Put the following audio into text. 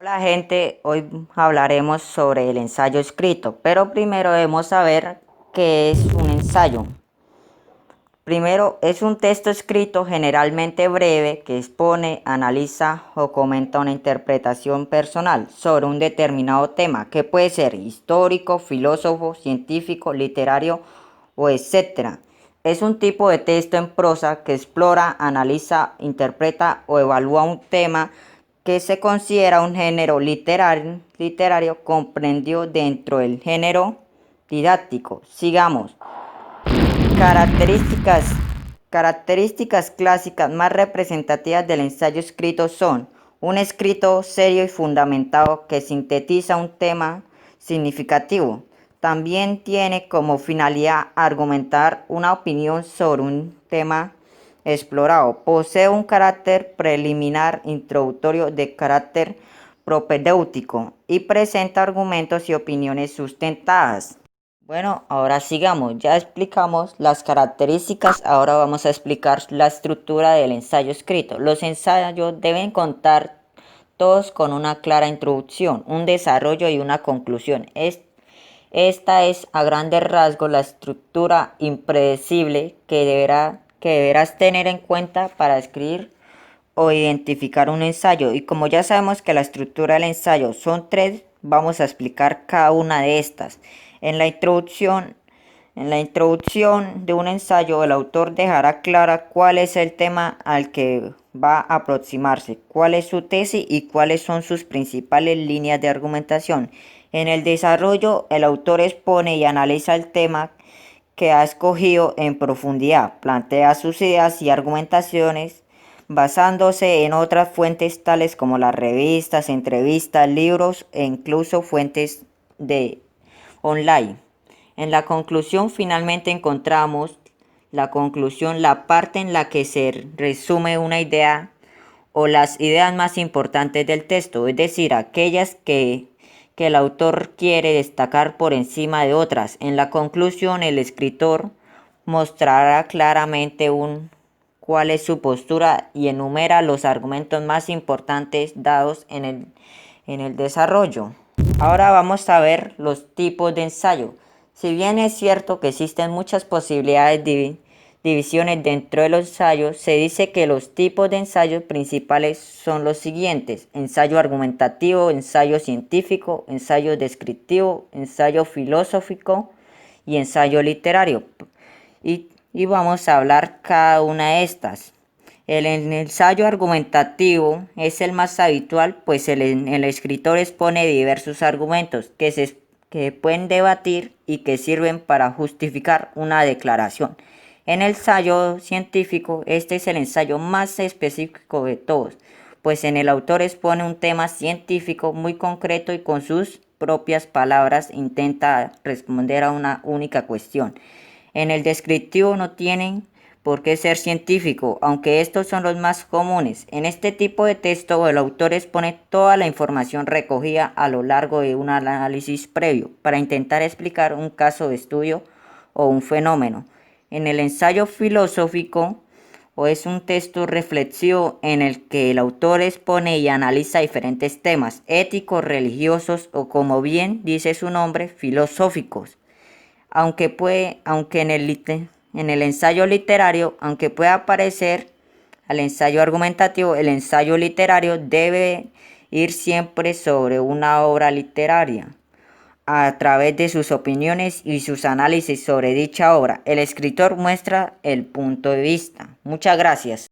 Hola gente, hoy hablaremos sobre el ensayo escrito, pero primero debemos saber qué es un ensayo. Primero, es un texto escrito generalmente breve que expone, analiza o comenta una interpretación personal sobre un determinado tema, que puede ser histórico, filósofo, científico, literario o etc. Es un tipo de texto en prosa que explora, analiza, interpreta o evalúa un tema que se considera un género literario comprendido dentro del género didáctico. Sigamos. Características. Características clásicas más representativas del ensayo escrito son un escrito serio y fundamentado que sintetiza un tema significativo. También tiene como finalidad argumentar una opinión sobre un tema explorado. Posee un carácter preliminar introductorio de carácter propedéutico y presenta argumentos y opiniones sustentadas. Bueno, ahora sigamos. Ya explicamos las características, ahora vamos a explicar la estructura del ensayo escrito. Los ensayos deben contar todos con una clara introducción, un desarrollo y una conclusión. Esta es a grandes rasgos la estructura impredecible que deberás tener en cuenta para escribir o identificar un ensayo. Y como ya sabemos que la estructura del ensayo son tres, vamos a explicar cada una de estas. En la introducción, de un ensayo, el autor dejará clara cuál es el tema al que va a aproximarse, cuál es su tesis y cuáles son sus principales líneas de argumentación. En el desarrollo, el autor expone y analiza el tema que ha escogido en profundidad, plantea sus ideas y argumentaciones basándose en otras fuentes tales como las revistas, entrevistas, libros e incluso fuentes de online. En la conclusión finalmente encontramos la parte en la que se resume una idea o las ideas más importantes del texto, es decir, aquellas que el autor quiere destacar por encima de otras. En la conclusión, el escritor mostrará claramente cuál es su postura y enumera los argumentos más importantes dados en el desarrollo. Ahora vamos a ver los tipos de ensayo. Si bien es cierto que existen muchas posibilidades de divisiones dentro de los ensayos, se dice que los tipos de ensayos principales son los siguientes: ensayo argumentativo, ensayo científico, ensayo descriptivo, ensayo filosófico y ensayo literario. Y vamos a hablar cada una de estas. El ensayo argumentativo es el más habitual, pues el escritor expone diversos argumentos que pueden debatir y que sirven para justificar una declaración. En el ensayo científico, este es el ensayo más específico de todos, pues en el autor expone un tema científico muy concreto y con sus propias palabras intenta responder a una única cuestión. En el descriptivo no tienen por qué ser científico, aunque estos son los más comunes. En este tipo de texto el autor expone toda la información recogida a lo largo de un análisis previo para intentar explicar un caso de estudio o un fenómeno. En el ensayo filosófico es un texto reflexivo en el que el autor expone y analiza diferentes temas éticos, religiosos o, como bien dice su nombre, filosóficos. Aunque en el ensayo literario, aunque pueda aparecer al ensayo argumentativo, el ensayo literario debe ir siempre sobre una obra literaria. A través de sus opiniones y sus análisis sobre dicha obra, el escritor muestra el punto de vista. Muchas gracias.